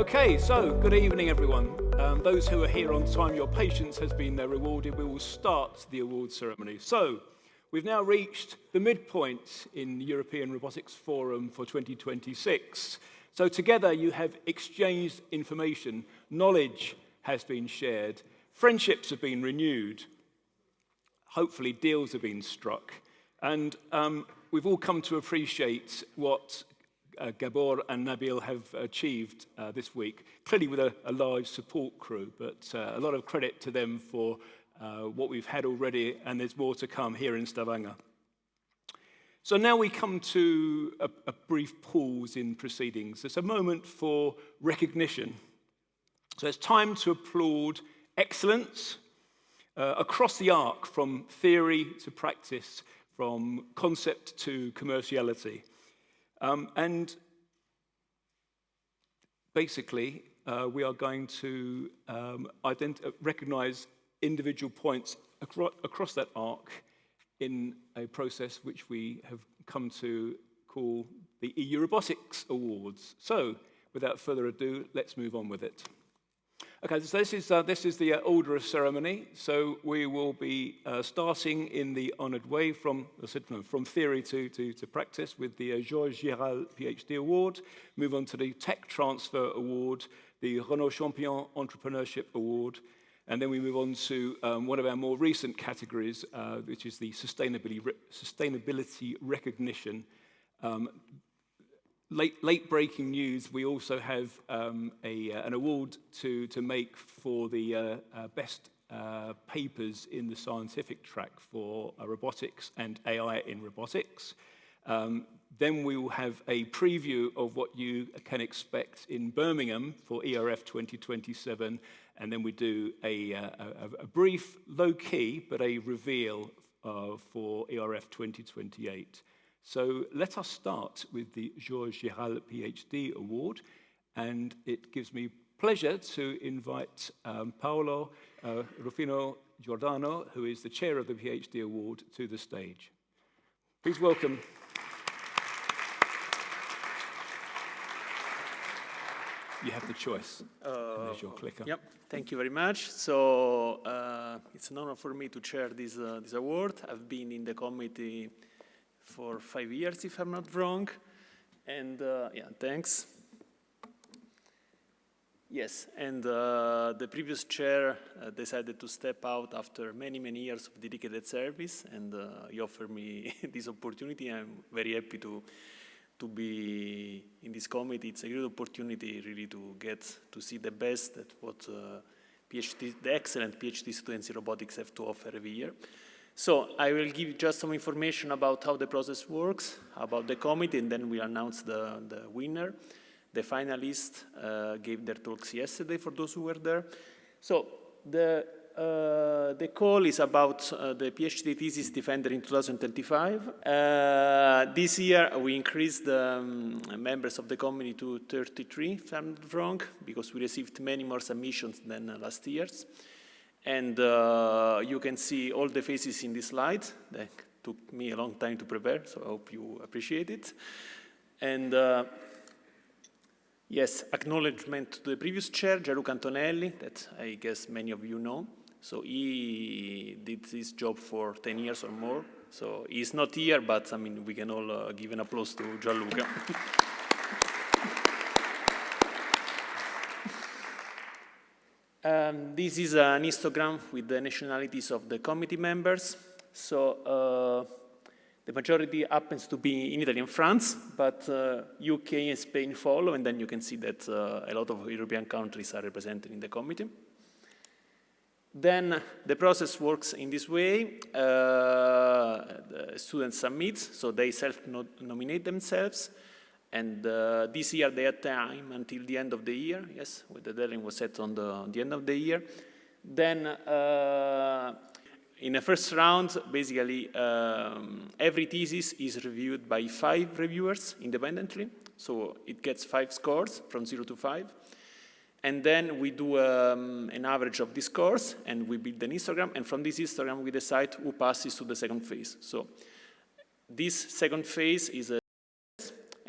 Okay, so good evening everyone. Those who are here on time, your patience has been rewarded. We will start the award ceremony. So, we've now reached the midpoint in the European Robotics Forum for 2026. So together you have exchanged information, knowledge has been shared, friendships have been renewed, hopefully deals have been struck, and we've all come to appreciate what Gabor and Nabil have achieved this week, clearly with a large support crew, but a lot of credit to them for what we've had already, and there's more to come here in Stavanger. So now we come to a brief pause in proceedings. It's a moment for recognition. So it's time to applaud excellence across the arc, from theory to practice, from concept to commerciality. And basically, we are going to recognize individual points across that arc in a process which we have come to call the euRobotics Awards. So, without further ado, let's move on with it. Okay, so this is the order of ceremony. So we will be starting in the honoured way from theory to practice with the Georges GIRALT PhD Award, move on to the TECHTRANSFER Award, the RENAUD Champion Entrepreneurship Award, and then we move on to one of our more recent categories, which is the Sustainability Recognition. Late breaking news, we also have an award to make for the best papers in the scientific track for robotics and AI in robotics. Then we will have a preview of what you can expect in Birmingham for ERF 2027, and then we do a brief, low-key, but a reveal for ERF 2028. So let us start with the Georges GIRALT PhD Award, and it gives me pleasure to invite Paolo Rufino Giordano, who is the chair of the PhD Award, to the stage. Please welcome. You have the choice. There's your clicker. Yep, thank you very much. So it's an honor for me to chair this award. I've been in the committee for 5 years, if I'm not wrong, and yeah, thanks. Yes, and the previous chair decided to step out after many years of dedicated service, and he offered me this opportunity. I'm very happy to be in this committee. It's a great opportunity really to get to see the best at what the excellent PhD students in robotics have to offer every year. So I will give just some information about how the process works, about the committee, and then we'll announce the winner. The finalists gave their talks yesterday for those who were there. So the call is about the PhD thesis defender in 2025. This year we increased the members of the committee to 33, if I'm not wrong, because we received many more submissions than last year's. And you can see all the faces in this slide. That took me a long time to prepare, so I hope you appreciate it. And yes, acknowledgement to the previous chair, Gianluca Antonelli, that I guess many of you know. So he did this job for 10 years or more. So he's not here, but I mean, we can all give an applause to Gianluca. This is an histogram with the nationalities of the committee members. So the majority happens to be in Italy and France, but UK and Spain follow, and then you can see that a lot of European countries are represented in the committee. Then the process works in this way. The students submit, so they self-nominate themselves. And this year they had time until the end of the year, yes, the deadline was set on the end of the year. Then in the first round, basically every thesis is reviewed by 5 reviewers independently. So it gets 5 scores from 0 to 5. And then we do an average of these scores, and we build an histogram. And from this histogram, we decide who passes to the second phase. So this second phase is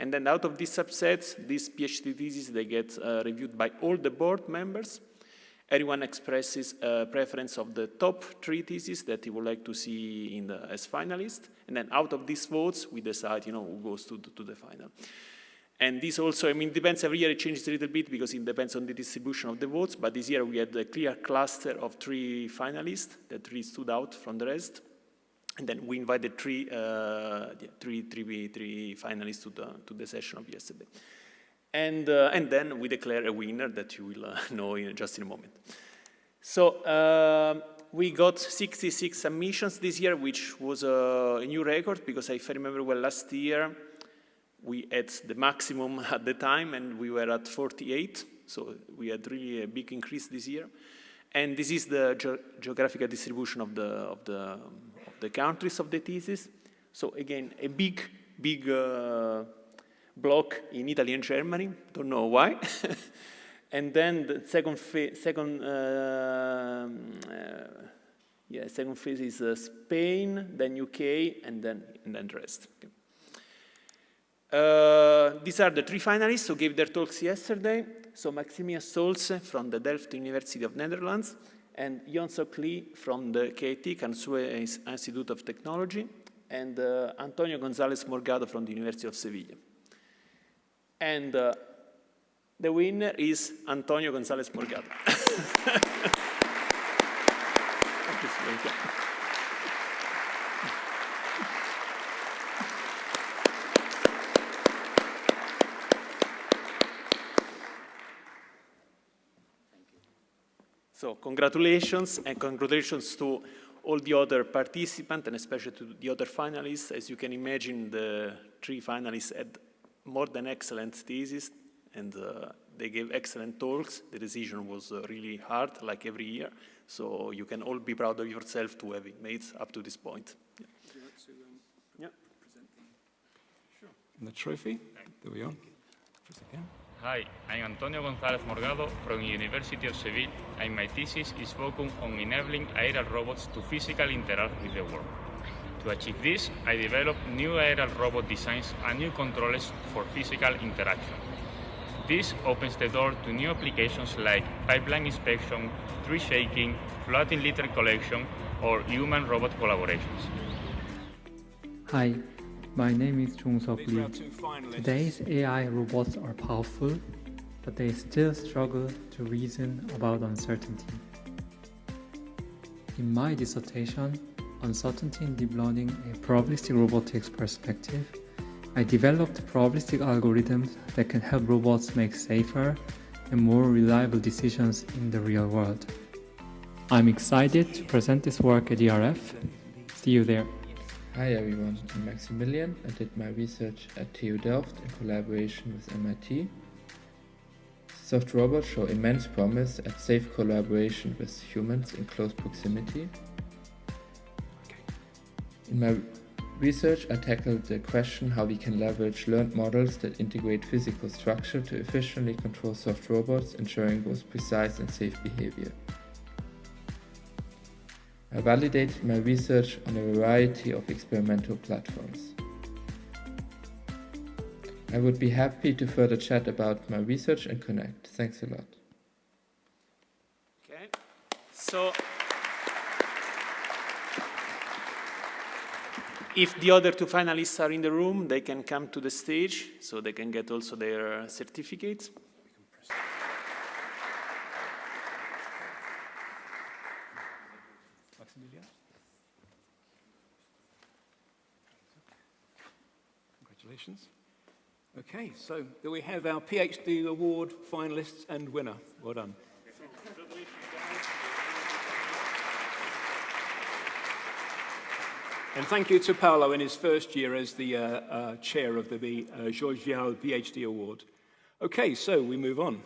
And then out of this subset, these PhD theses, they get reviewed by all the board members. Everyone expresses a preference of the top 3 theses that he would like to see as finalists. And then out of these votes, we decide, who goes to the final. And this also, it depends, every year it changes a little bit because it depends on the distribution of the votes, but this year we had a clear cluster of 3 finalists that really stood out from the rest. And then we invited three finalists to the session of yesterday. And then we declare a winner that you will know just in a moment. So we got 66 submissions this year, which was a new record because if I remember well, last year we had the maximum at the time and we were at 48. So we had really a big increase this year. And this is the geographical distribution of the countries of the thesis. So again, a big block in Italy and Germany, don't know why. And then the second phase is Spain, then UK, and then the rest. Okay. These are the 3 finalists who gave their talks yesterday. So Maximilian Stölzle from the Delft University of Netherlands, and Jongseok from the KIT, Karlsruhe Institute of Technology, and Antonio Gonzalez Morgado from the University of Seville. And the winner is Antonio Gonzalez Morgado. So congratulations, and congratulations to all the other participants, and especially to the other finalists. As you can imagine, the 3 finalists had more than excellent theses, and they gave excellent talks. The decision was really hard, like every year. So you can all be proud of yourself to have it made up to this point. Yeah. Would you like to present Sure. And the trophy? There we are. Hi, I'm Antonio Gonzalez Morgado from the University of Seville, and my thesis is focused on enabling aerial robots to physically interact with the world. To achieve this, I developed new aerial robot designs and new controllers for physical interaction. This opens the door to new applications like pipeline inspection, tree shaking, floating litter collection, or human-robot collaborations. Hi, my name is Jongseok. These are our 2 finalists. Today's AI robots are powerful, but they still struggle to reason about uncertainty. In my dissertation, Uncertainty in Deep Learning, a Probabilistic Robotics Perspective, I developed probabilistic algorithms that can help robots make safer and more reliable decisions in the real world. I'm excited to present this work at ERF. See you there. Hi everyone, I'm Maximilian. I did my research at TU Delft in collaboration with MIT. Soft robots show immense promise at safe collaboration with humans in close proximity. In my research, I tackled the question how we can leverage learned models that integrate physical structure to efficiently control soft robots, ensuring both precise and safe behavior. I validated my research on a variety of experimental platforms. I would be happy to further chat about my research and connect. Thanks a lot. Okay, so if the other 2 finalists are in the room, they can come to the stage so they can get also their certificates. Maximilian. Congratulations. Okay, so there we have our PhD award finalists and winner. Well done. And thank you to Paolo in his first year as the chair of the Georges Vial PhD Award. Okay, so we move on.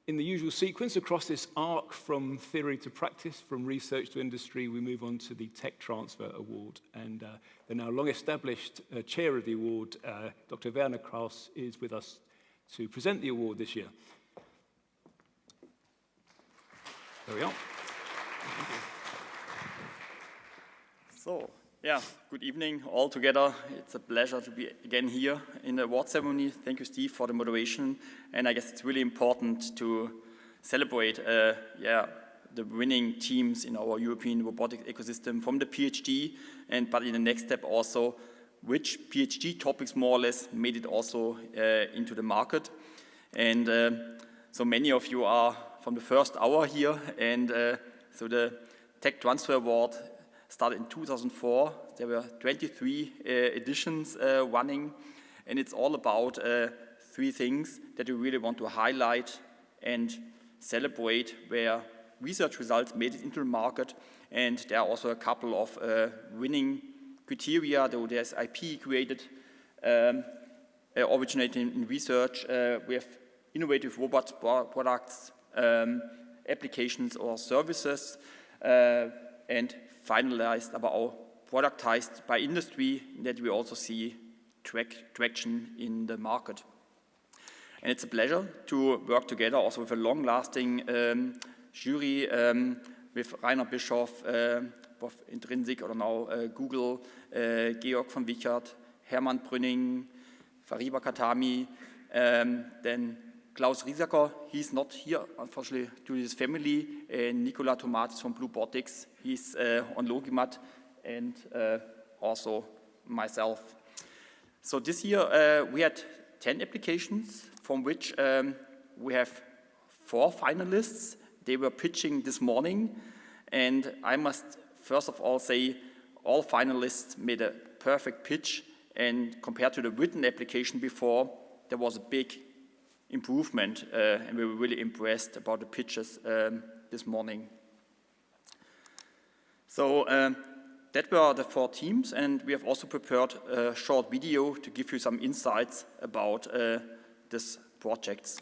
In the usual sequence, across this arc from theory to practice, from research to industry, we move on to the Tech Transfer Award. And the now long-established chair of the award, Dr. Werner Kraus, is with us to present the award this year. There we are. So, Yeah, good evening all together. It's a pleasure to be again here in the award ceremony. Thank you, Steve, for the moderation. And I guess it's really important to celebrate the winning teams in our European robotics ecosystem from the PhD, but in the next step also, which PhD topics more or less made it also into the market. And so many of you are from the first hour here, and so the Tech Transfer Award started in 2004. There were 23 editions running, and it's all about three things that we really want to highlight and celebrate where research results made it into the market. And there are also a couple of winning criteria, though there's IP created, originating in research. We have innovative robot products, applications or services, and finalized or productized by industry that we also see traction in the market. And it's a pleasure to work together also with a long-lasting jury with Rainer Bischoff, of Intrinsic or now Google, Georg von Wichert, Hermann Brünning, Fariba Khatami, then Klaus Riesacker, he's not here, unfortunately, due to his family, Nicola Tomatis from Bluebotics, he's on Logimat, and also myself. So this year we had 10 applications, from which we have 4 finalists. They were pitching this morning, and I must first of all say all finalists made a perfect pitch, and compared to the written application before, there was a big improvement, and we were really impressed about the pitches this morning. So that were the 4 teams, and we have also prepared a short video to give you some insights about this projects.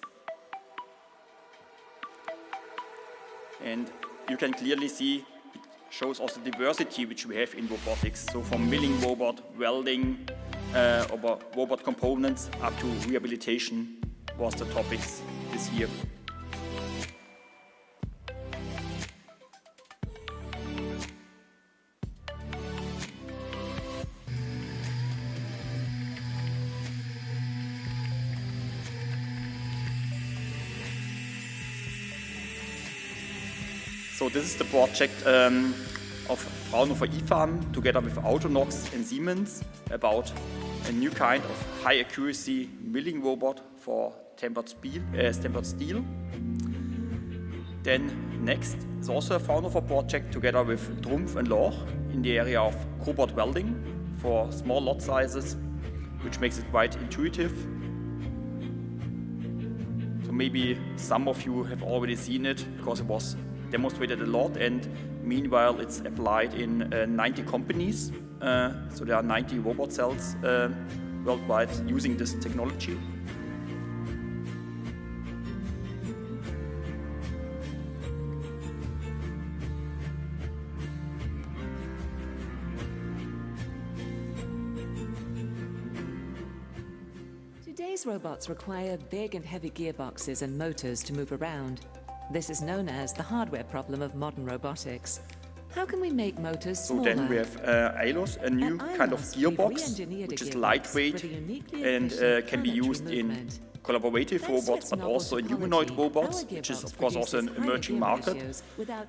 And you can clearly see it shows also diversity which we have in robotics. So from milling robot, welding, or robot components up to rehabilitation was the topics this year. So this is the project of Fraunhofer IFAM together with Autonox and Siemens about a new kind of high accuracy milling robot for tempered steel. Then next is also a Fraunhofer project together with TRUMPF and Loch in the area of cobot welding for small lot sizes, which makes it quite intuitive. So maybe some of you have already seen it because it was demonstrated a lot, and meanwhile it's applied in 90 companies. So there are 90 robot cells worldwide using this technology. Today's robots require big and heavy gearboxes and motors to move around. This is known as the hardware problem of modern robotics. How can we make motors smaller? So then we have AILOS, a new kind of gearbox, which is lightweight and can be used in collaborative robots, but also in humanoid robots, which is of course also an emerging market,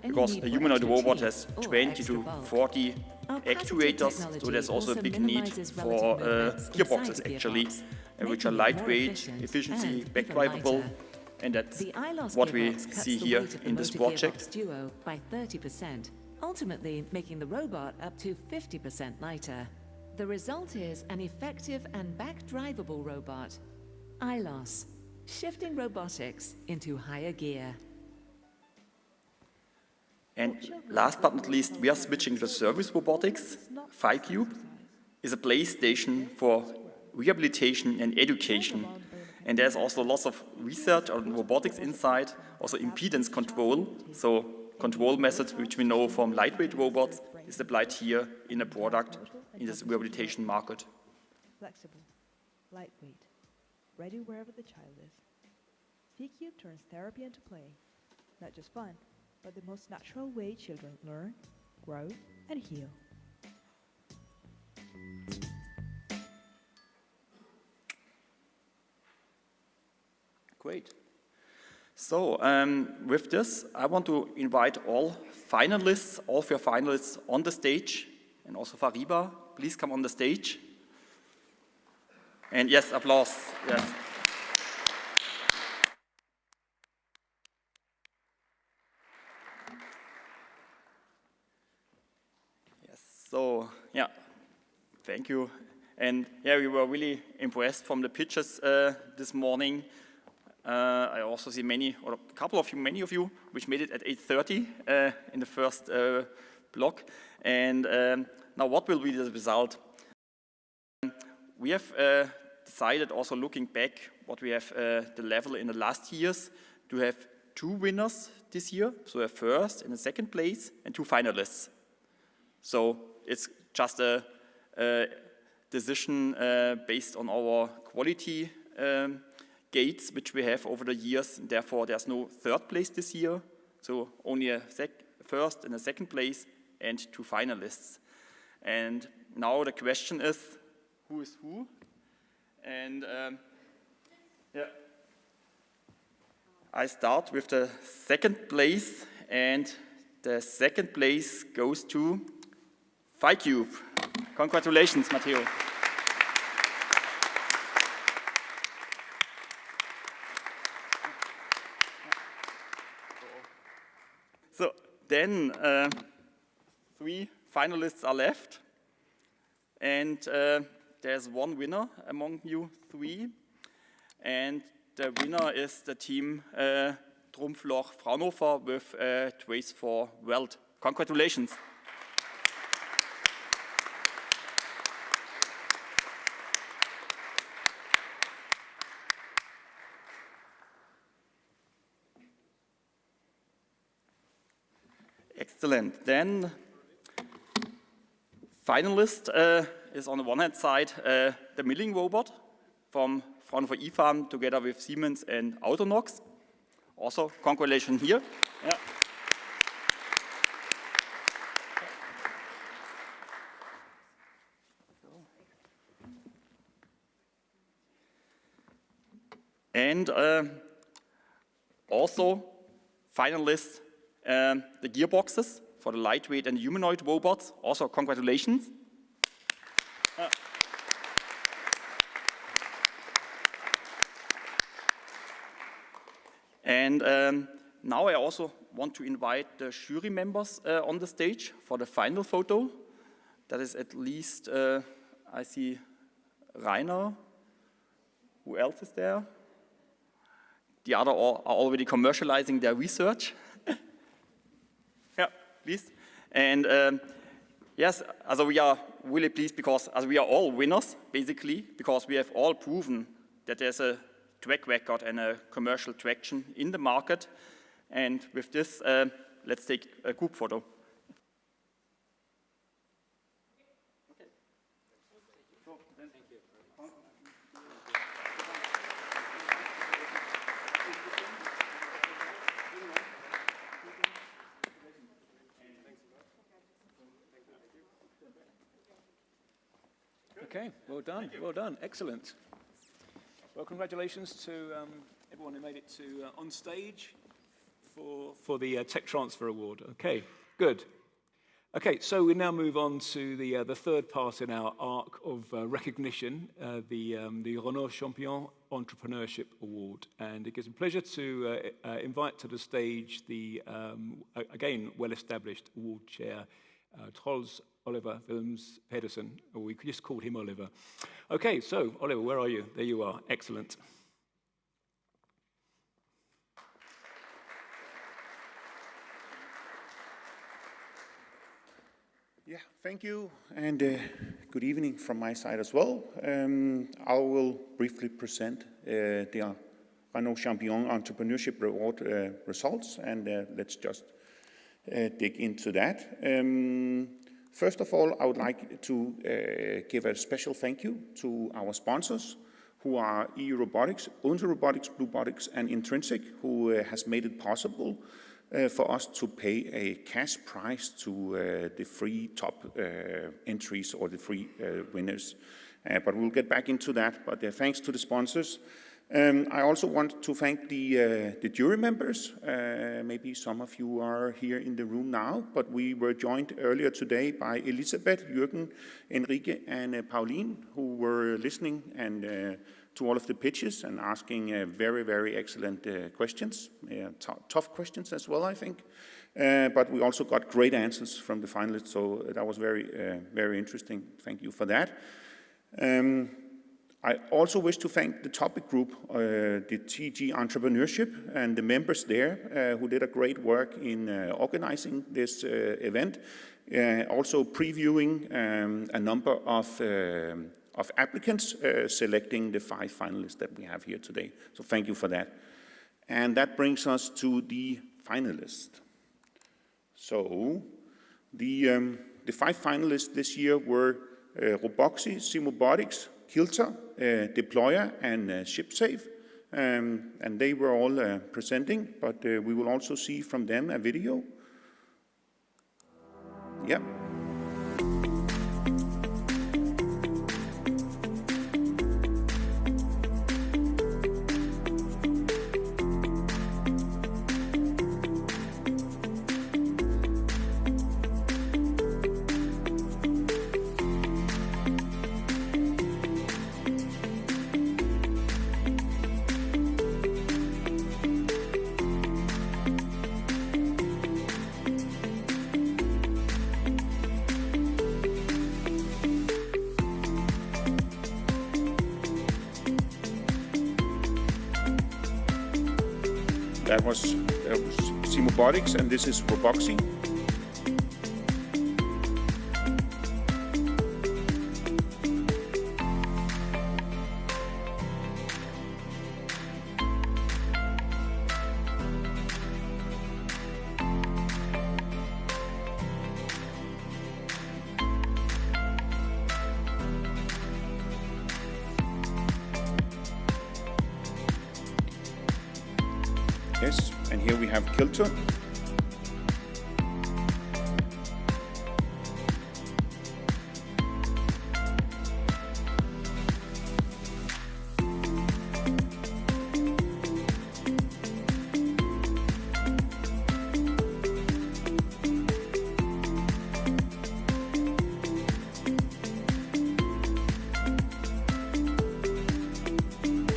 because a humanoid robot has 20 to 40 actuators, so there's also a big need for gearboxes actually, which are lightweight, efficiency, backdrivable, and that's what we see here in this project. Duo by 30%, ultimately making the robot up to 50% lighter. The result is an effective and back-drivable robot. ILOS, shifting robotics into higher gear. And last but not least, we are switching to service robotics. FiCube is a PlayStation for rehabilitation and education. And there's also lots of research on robotics inside, also impedance control. So control methods which we know from lightweight robots is applied here in a product in this rehabilitation market. Flexible, lightweight, ready wherever the child is. FiCube turns therapy into play. Not just fun, but the most natural way children learn, grow, and heal. Great. So with this, I want to invite all finalists, all of your finalists on the stage, and also Fariba, please come on the stage. And yes, applause. Yes. Yes. So yeah, thank you. And yeah, we were really impressed from the pictures this morning. I also see many of you, which made it at 8:30 in the first block. And now what will be the result? We have decided, also looking back, what we have the level in the last years, to have 2 winners this year, so a first and a second place, and 2 finalists. So it's just a decision based on our quality gates which we have over the years, and therefore there's no third place this year, so only a first and a second place and 2 finalists. And now the question is, who is who? And yeah, I start with the second place, and the second place goes to FiCube. Congratulations, Matteo. So then 3 finalists are left, and there's 1 winner among you 3, and the winner is the team TRUMPF Fraunhofer with Trace for Weld. Congratulations. Excellent. Then finalist is on the one hand side the milling robot from Fraunhofer IFAM together with Siemens and Autonox. Also, congratulations here. Yeah. And also finalists, the gearboxes for the lightweight and humanoid robots. Also, congratulations. And now I also want to invite the jury members on the stage for the final photo. That is at least, I see Rainer. Who else is there? The other are already commercializing their research. Yeah, please. And yes, also we are really pleased because we are all winners, basically, because we have all proven that there's a track record and a commercial traction in the market. And with this, let's take a group photo. Okay, well done, excellent. Well, congratulations to everyone who made it to on stage for the Tech Transfer Award. Okay, good. Okay, so we now move on to the third part in our arc of recognition, the RENAUD Champion Entrepreneurship Award. And it gives me pleasure to invite to the stage the, again, well-established award chair, Troels Oliver Wilms Pedersen, or we could just call him Oliver. Okay, so Oliver, where are you? There you are, excellent. Yeah, thank you, and good evening from my side as well. I will briefly present the RENAUD Champion Entrepreneurship Award results, and let's just dig into that. First of all, I would like to give a special thank you to our sponsors, who are euRobotics, ENTREPRENEURSHIP, Bluebotics, and Intrinsic, who has made it possible for us to pay a cash prize to the 3 top entries or the 3 winners. But we'll get back into that. But thanks to the sponsors. I also want to thank the jury members. Maybe some of you are here in the room now, but we were joined earlier today by Elisabeth, Jürgen, Enrique, and Pauline, who were listening and to all of the pitches and asking very, very excellent questions, tough questions as well, I think. But we also got great answers from the finalists, so that was very, very interesting. Thank you for that. I also wish to thank the topic group, the TG Entrepreneurship, and the members there who did a great work in organizing this event, also previewing a number of applicants, selecting the 5 finalists that we have here today. So thank you for that. And that brings us to the finalists. So the 5 finalists this year were ROBOXI, SIMOBOTICS, KILTER, DEPLOYA, and SHIPSHAVE. And they were all presenting, but we will also see from them a video. Yeah. That was SIMOBOTICS, and this is ROBOXI. Yes, and here we have KILTER.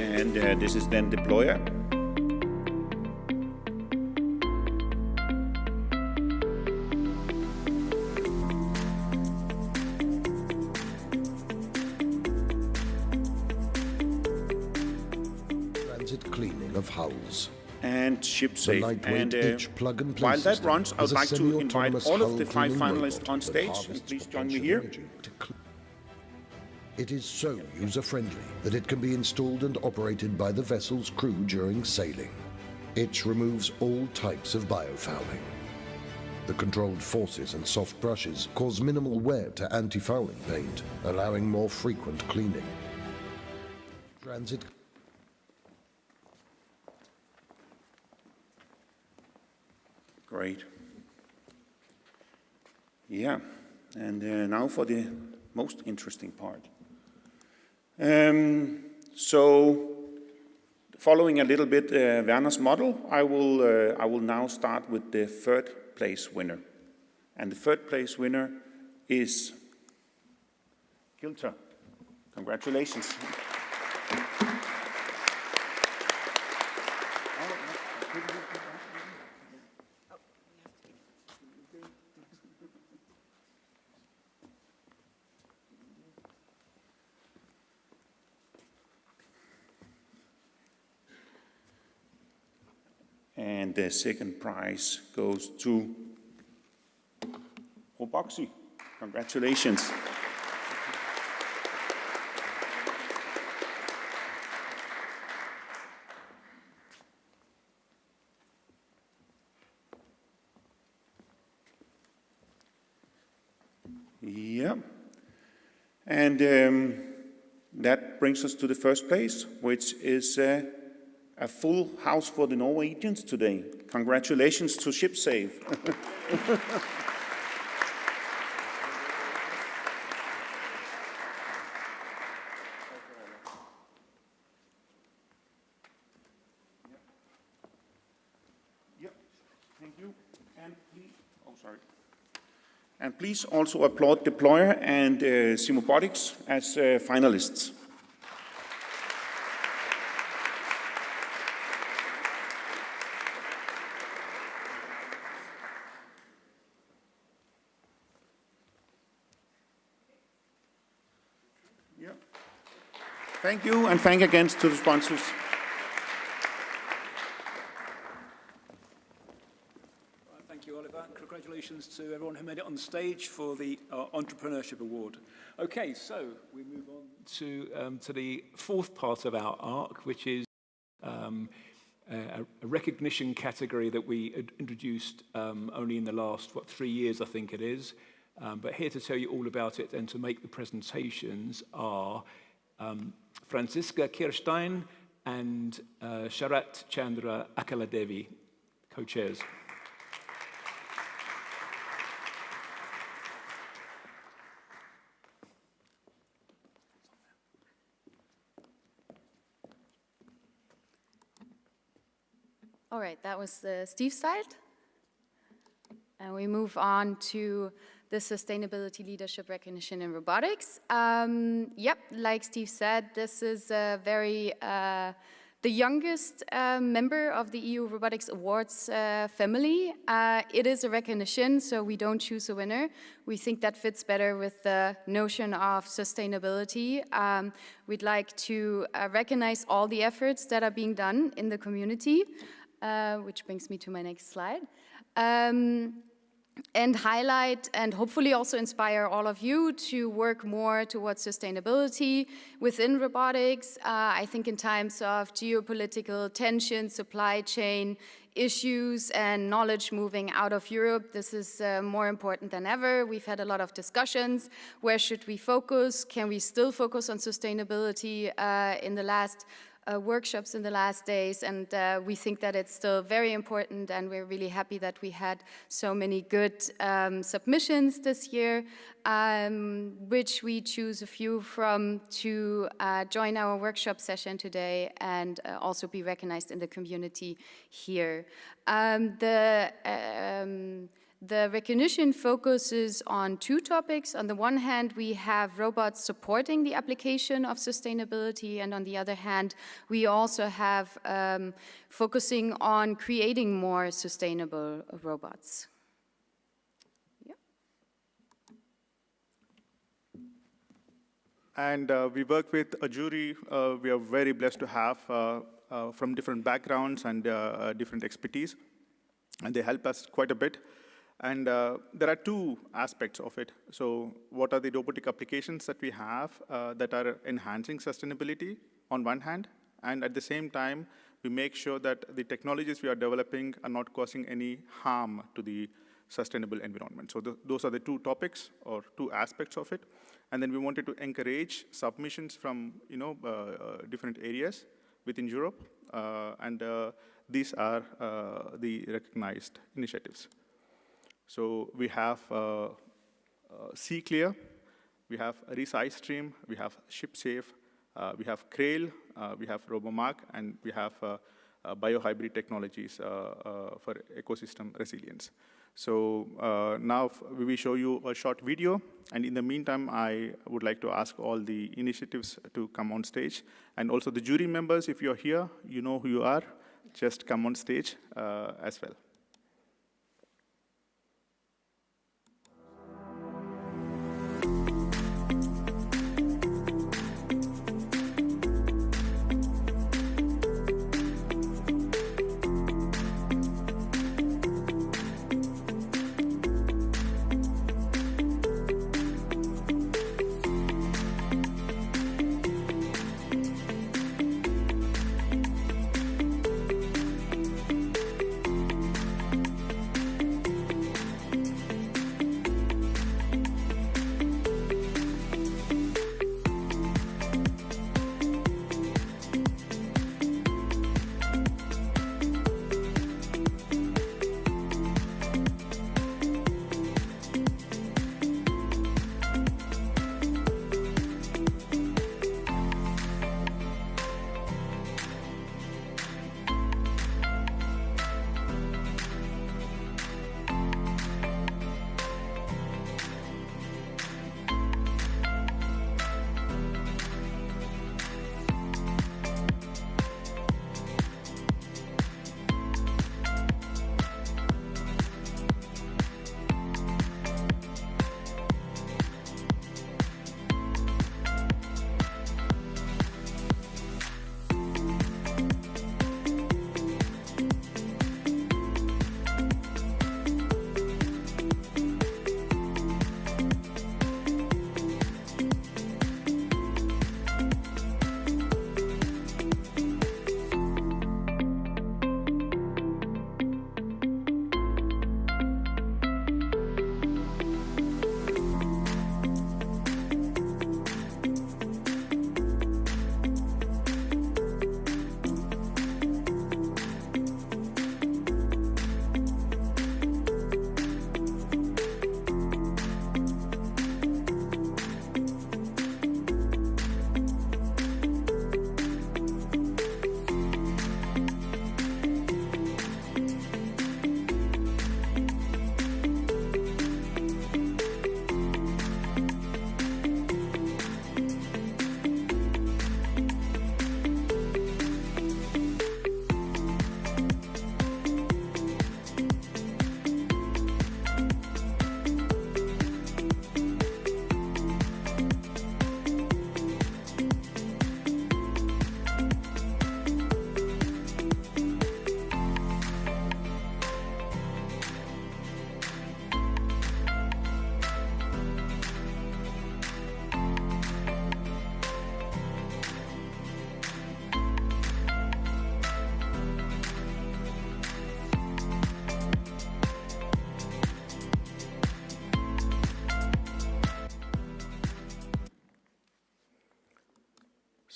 And this is then DEPLOYA. Of hulls and SHIPSHAVE. And while that runs, I would like to invite all of the 5 finalists on stage. And please join me here. It is so user-friendly that it can be installed and operated by the vessel's crew during sailing. It removes all types of biofouling. The controlled forces and soft brushes cause minimal wear to anti-fouling paint, allowing more frequent cleaning. Transit Great. Yeah, and now for the most interesting part. So, following a little bit Werner's model, I will now start with the 3rd place winner, and the 3rd place winner is KILTER. Congratulations. And the 2nd prize goes to ROBOXI. Congratulations. Yeah. And that brings us to the 1st place, which is A full house for the Norwegians today. Congratulations to SHIPSHAVE. Thank you. And please, and please also applaud DEPLOYA and SIMOBOTICS as finalists. Thank you, and thank again to the sponsors. Thank you, Oliver. Congratulations to everyone who made it on stage for the Entrepreneurship Award. Okay, so we move on to the fourth part of our arc, which is a recognition category that we introduced only in the last, 3 years, I think it is. But here to tell you all about it and to make the presentations are Franziska Kirstein and Sharat Chandra Akaladevi, co-chairs. All right, that was Steve's side. And we move on to the Sustainability Leadership Recognition in Robotics. Yep, like Steve said, this is the youngest member of the EU Robotics Awards family. It is a recognition, so we don't choose a winner. We think that fits better with the notion of sustainability. We'd like to recognize all the efforts that are being done in the community, which brings me to my next slide. And highlight and hopefully also inspire all of you to work more towards sustainability within robotics. I think in times of geopolitical tension, supply chain issues, and knowledge moving out of Europe, this is more important than ever. We've had a lot of discussions. Where should we focus? Can we still focus on sustainability in the last workshops in the last days, and we think that it's still very important, and we're really happy that we had so many good submissions this year, which we choose a few from to join our workshop session today and also be recognized in the community here. The recognition focuses on two topics. On the one hand, we have robots supporting the application of sustainability, and on the other hand, we also have focusing on creating more sustainable robots. Yeah. And we work with a jury we are very blessed to have from different backgrounds and different expertise, and they help us quite a bit. And there are two aspects of it. So what are the robotic applications that we have that are enhancing sustainability on one hand, and at the same time, we make sure that the technologies we are developing are not causing any harm to the sustainable environment. So those are the two topics or two aspects of it. And then we wanted to encourage submissions from different areas within Europe, and these are the recognized initiatives. So we have C-Clear, we have ResizeStream, we have ShipShave, we have Crail, we have RoboMark, and we have biohybrid technologies for ecosystem resilience. So now we will show you a short video, and in the meantime, I would like to ask all the initiatives to come on stage, and also the jury members, if you're here, you know who you are, just come on stage as well.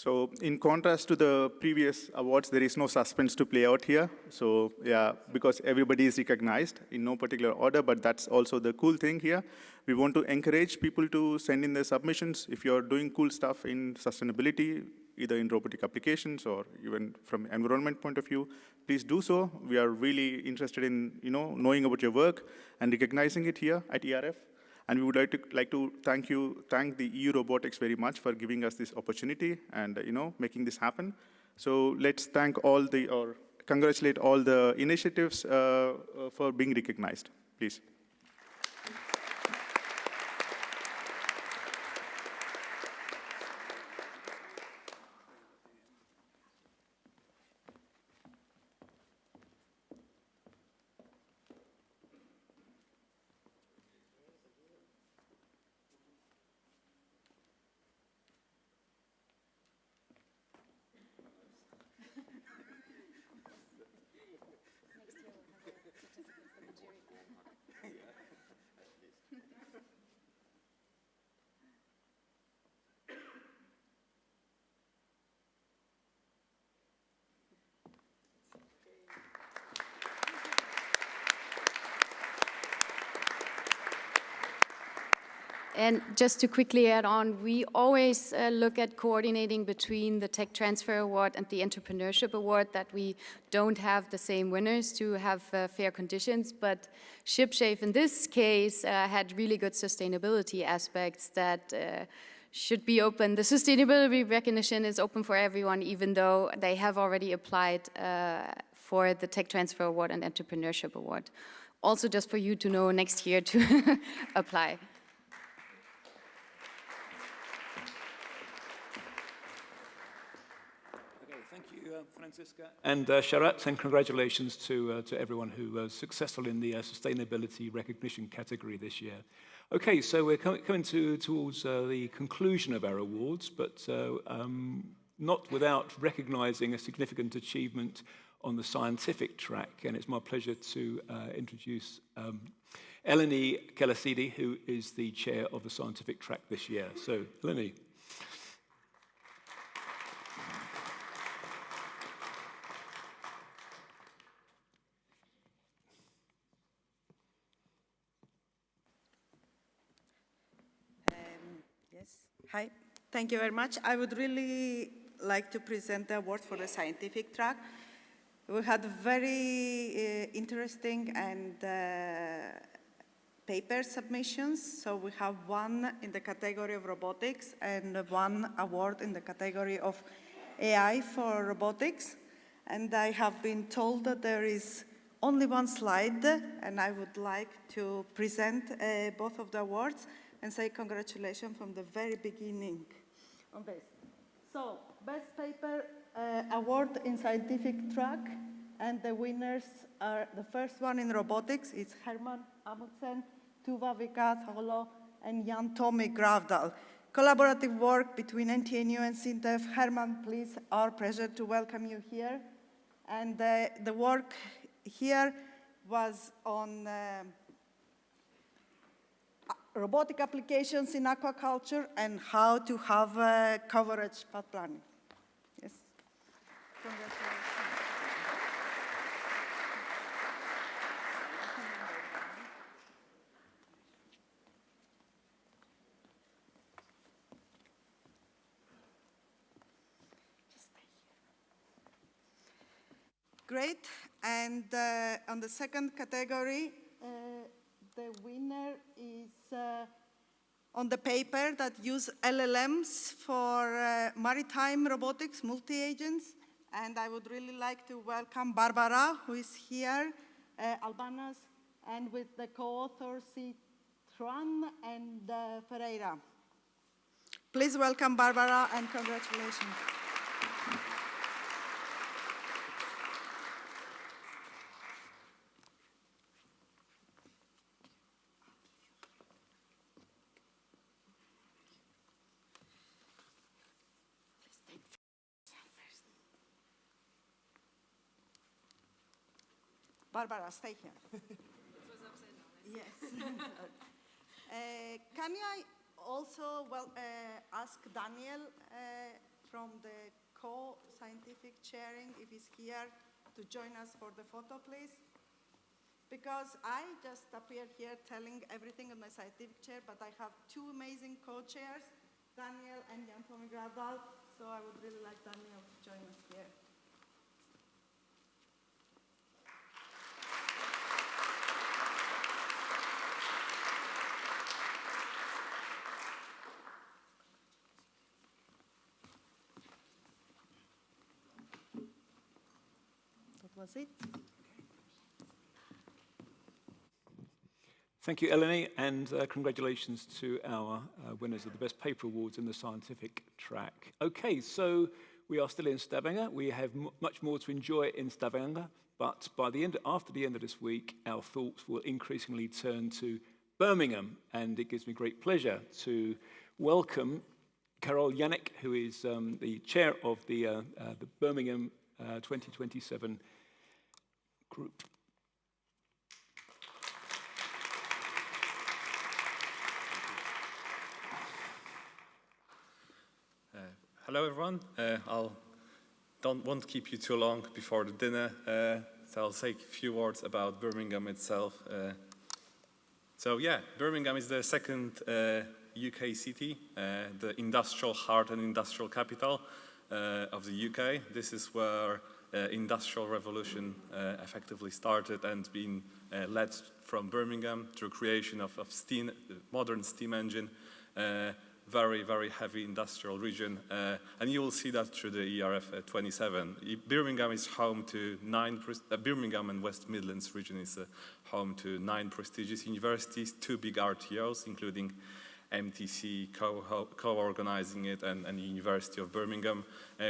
So in contrast to the previous awards, there is no suspense to play out here. So yeah, because everybody is recognized in no particular order, but that's also the cool thing here. We want to encourage people to send in their submissions. If you're doing cool stuff in sustainability, either in robotic applications or even from environment point of view, please do so. We are really interested in knowing about your work and recognizing it here at ERF. And we would like to thank the euRobotics very much for giving us this opportunity and making this happen. So let's congratulate all the initiatives for being recognized, please. And just to quickly add on, we always look at coordinating between the Tech Transfer Award and the Entrepreneurship Award, that we don't have the same winners to have fair conditions. But SHIPSHAVE in this case had really good sustainability aspects that should be open. The sustainability recognition is open for everyone, even though they have already applied for the Tech Transfer Award and Entrepreneurship Award. Also just for you to know next year to apply. Franziska and Sharat, and congratulations to everyone who was successful in the sustainability recognition category this year. Okay, so we're coming towards the conclusion of our awards, but not without recognizing a significant achievement on the scientific track, and it's my pleasure to introduce Eleni Kelasidi, who is the chair of the scientific track this year. So, Eleni. Hi, thank you very much. I would really like to present the award for the scientific track. We had very interesting and paper submissions. So we have one in the category of robotics and one award in the category of AI for robotics. And I have been told that there is only one slide, and I would like to present both of the awards and say congratulations from the very beginning on this. So, Best Paper Award in Scientific Track, and the winners are, the first one in robotics is Herman Amundsen, Tuva Vikas, and Jan Tommy Gravdal. Collaborative work between NTNU and SINTEF. Herman, please, our pleasure to welcome you here. And the work here was on robotic applications in aquaculture and how to have coverage path planning. Yes. Congratulations. Great. And on the second category, the winner is on the paper that use LLMs for maritime robotics, multi-agents. And I would really like to welcome Barbara, who is here, Albanas, and with the co-authors, Tran and Ferreira. Please welcome Barbara and congratulations. Barbara, stay here. It was upside down. Yes. Can I also ask Daniel from the scientific chairing, if he's here, to join us for the photo, please. Because I just appeared here telling everything in my scientific chair, but I have two amazing co-chairs, Daniel and Jan from GIRALT, so I would really like Daniel to join us here. Was it? Thank you, Eleni, and congratulations to our winners of the Best Paper Awards in the scientific track. Okay, so we are still in Stavanger. We have much more to enjoy in Stavanger, but after the end of this week, our thoughts will increasingly turn to Birmingham, and it gives me great pleasure to welcome Karol Janek, who is the chair of the Birmingham 2027 group. Hello everyone. Won't keep you too long before the dinner, so I'll say a few words about Birmingham itself. So yeah, Birmingham is the second UK city, the industrial heart and industrial capital of the UK. This is where industrial revolution effectively started and been led from Birmingham through creation of steam, modern steam engine, very, very heavy industrial region. And you will see that through the ERF 27. Birmingham is home to Birmingham and West Midlands region is home to 9 prestigious universities, 2 big RTOs, including MTC co-organizing it and the University of Birmingham.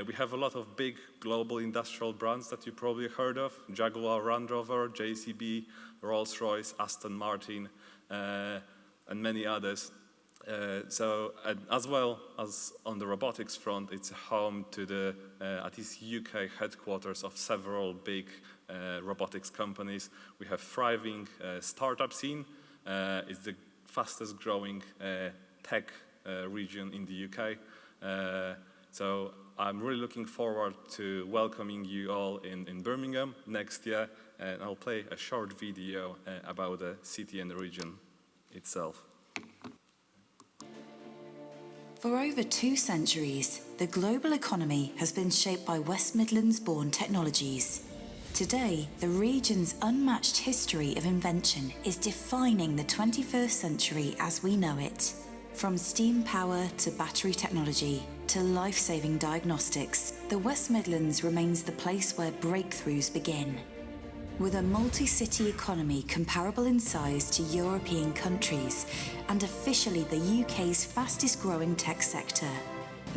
We have a lot of big global industrial brands that you probably heard of: Jaguar, Land Rover, JCB, Rolls-Royce, Aston Martin, and many others. As well as on the robotics front, it's home to the, at least UK headquarters of several big robotics companies. We have thriving startup scene. It's the fastest growing tech region in the UK. So I'm really looking forward to welcoming you all in Birmingham next year, and I'll play a short video about the city and the region itself. For over 2 centuries, the global economy has been shaped by West Midlands-born technologies. Today, the region's unmatched history of invention is defining the 21st century as we know it. From steam power to battery technology to life-saving diagnostics, the West Midlands remains the place where breakthroughs begin. With a multi-city economy comparable in size to European countries and officially the UK's fastest-growing tech sector,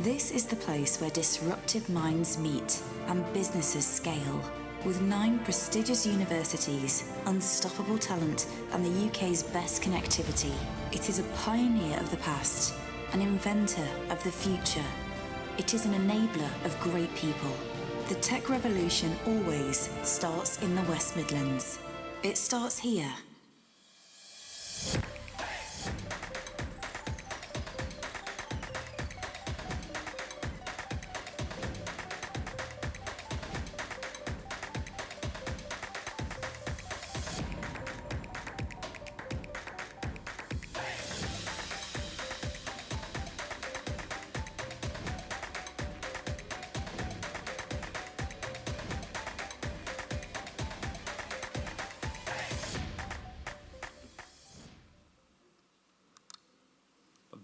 this is the place where disruptive minds meet and businesses scale. With 9 prestigious universities, unstoppable talent, and the UK's best connectivity, it is a pioneer of the past, an inventor of the future. It is an enabler of great people. The tech revolution always starts in the West Midlands. It starts here.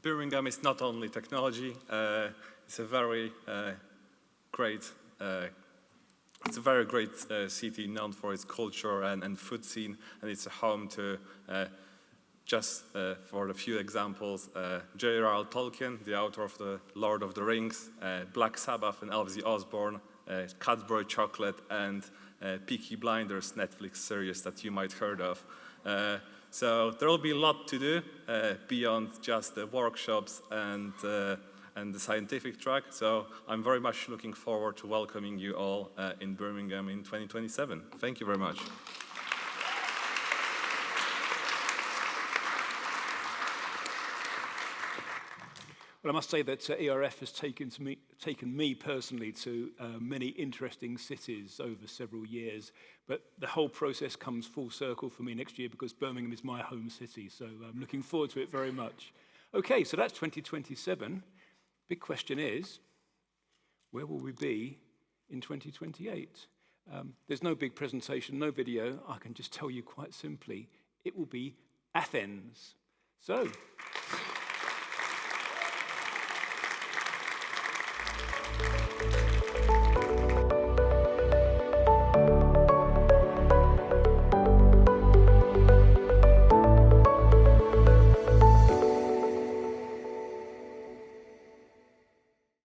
Birmingham is not only technology, it's a very great city known for its culture and food scene, and it's a home to, just for a few examples, J.R.R. Tolkien, the author of the Lord of the Rings, Black Sabbath and Ozzy Osbourne, Cadbury Chocolate, and Peaky Blinders Netflix series that you might heard of. So there will be a lot to do beyond just the workshops and the scientific track. So I'm very much looking forward to welcoming you all in Birmingham in 2027. Thank you very much. Well, I must say that ERF has taken me personally to many interesting cities over several years, but the whole process comes full circle for me next year because Birmingham is my home city, so I'm looking forward to it very much. Okay, so that's 2027. Big question is, where will we be in 2028? There's no big presentation, no video. I can just tell you quite simply, it will be Athens. So,